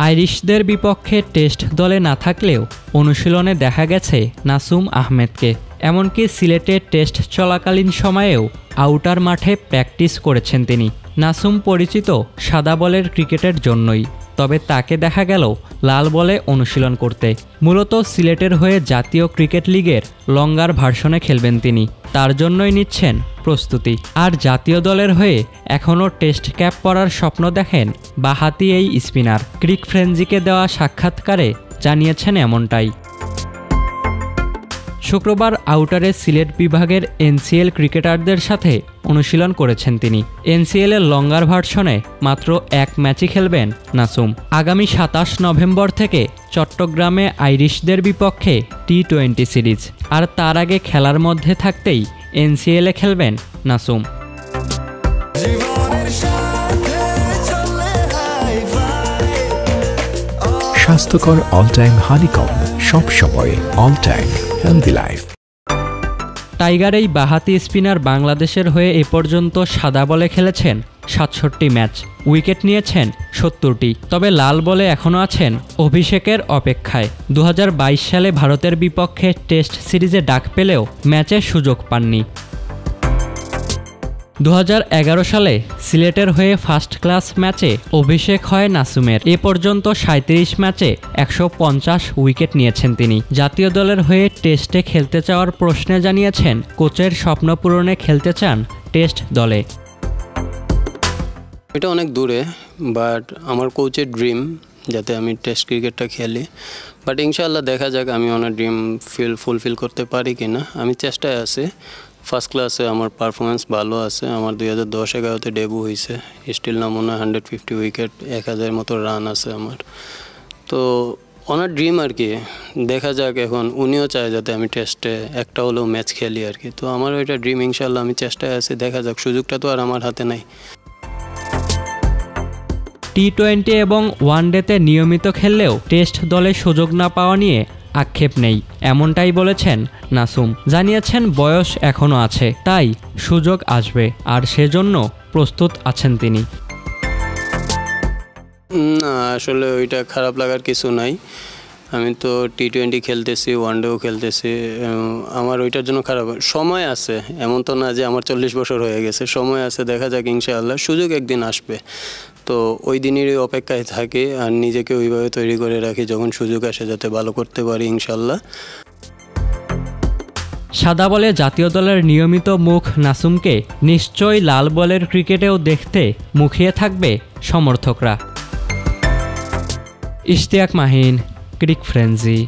আইরিশদের বিপক্ষে টেস্ট দলে না থাকলেও অনুশীলনে দেখা গেছে নাসুম আহমেদকে। এমনকি সিলেটে টেস্ট চলাকালীন সময়েও আউটার মাঠে প্র্যাকটিস করেছেন তিনি। নাসুম পরিচিত সাদা বলের ক্রিকেটের জন্যই, তবে তাকে দেখা গেল লাল বলে অনুশীলন করতে। মূলত সিলেটের হয়ে জাতীয় ক্রিকেট লিগের লঙ্গার ভার্সনে খেলবেন তিনি, তার জন্যই নিচ্ছেন প্রস্তুতি। আর জাতীয় দলের হয়ে এখনও টেস্ট ক্যাপ পরার স্বপ্ন দেখেন বাঁহাতি এই স্পিনার। ক্রিক ফ্রেঞ্জিকে দেওয়া সাক্ষাৎকারে জানিয়েছেন এমনটাই। শুক্রবার আউটারে সিলেট বিভাগের এনসিএল ক্রিকেটারদের সাথে অনুশীলন করেছেন তিনি। এনসিএলের লঙ্গার ভার্সনে মাত্র এক ম্যাচই খেলবেন নাসুম। আগামী ২৭ নভেম্বর থেকে চট্টগ্রামে আইরিশদের বিপক্ষে টি-20 সিরিজ, আর তার আগে খেলার মধ্যে থাকতেই এনসিএলে খেলবেন নাসুম। স্বাস্থ্যকর অল টাইম হানিকম, সব সময় all time healthy life. Tiger এই বাঁহাতি স্পিনার বাংলাদেশের হয়ে এ পর্যন্ত সাদা বলে খেলেছেন ৬৭ ম্যাচ, উইকেট নিয়েছেন ৭০টি। তবে লাল বলে এখনও আছেন অভিষেকের অপেক্ষায়। ২০২২ সালে ভারতের বিপক্ষে টেস্ট সিরিজে ডাক পেলেও ম্যাচে সুযোগ পাননি। ২০১১ সালে সিলেটের হয়ে ফার্স্ট ক্লাস ম্যাচে অভিষেক হয় নাসুমের। এ পর্যন্ত ৩৭ ম্যাচে ১৫০ উইকেট নিয়েছেন তিনি। জাতীয় দলের হয়ে টেস্টে খেলতে চাওয়ার প্রশ্নে জানিয়েছেন কোচের স্বপ্ন পূরণে খেলতে চান টেস্ট দলে। এটা অনেক দূরে, বাট আমার কোচের ড্রিম যাতে আমি টেস্ট ক্রিকেটটা খেলি। বাট ইনশাআল্লাহ দেখা যাক আমি ওনার ড্রিম ফুলফিল করতে পারি কিনা। আমি চেষ্টায় আছি। ফার্স্ট ক্লাসে আমার পারফরমেন্স ভালো আছে। আমার ২০১০-১১তে ডেবু হয়েছে, স্টিল না মনে হয় 150 উইকেট, ১০০০ মতো রান আছে আমার। তো ওনার ড্রিম আর কি, দেখা যাক। এখন উনিও চায় যাতে আমি টেস্টে একটা হলেও ম্যাচ খেলি আর কি। তো আমার ওইটা ড্রিম, ইনশাআল্লাহ আমি চেষ্টায় আছি, দেখা যাক। সুযোগটা তো আর আমার হাতে নাই। টি-20 এবং ওয়ানডেতে নিয়মিত খেললেও টেস্ট দলে সুযোগ না পাওয়া নিয়ে আক্ষেপ নেই, এমনটাই বলেছেন নাসুম। জানিয়েছেন বয়স এখনও আছে, তাই সুযোগ আসবে, আর সেজন্য প্রস্তুত আছেন তিনি। না, আসলে ওইটা খারাপ লাগার কিছু নাই। আমি তো টি-20 খেলতেছি, ওয়ানডেও খেলতেছি। আমার ওইটার জন্য খারাপ সময় আছে, এমন তো না যে আমার 40 বছর হয়ে গেছে। সময় আছে, দেখা যাক। ইনশাআল্লাহ সুযোগ একদিন আসবে। তো ওই দিনেরই অপেক্ষায় থাকি আর নিজেকে ওইভাবে তৈরি করে রাখি, যখন সুযোগ আসে যাতে ভালো করতে পারি ইনশাআল্লাহ। সাদা বলে জাতীয় দলের নিয়মিত মুখ নাসুমকে নিশ্চয়ই লাল বলের ক্রিকেটেও দেখতে মুখিয়ে থাকবে সমর্থকরা। ইশতিয়াক মাহিন, ক্রিক ফ্রেঞ্জি।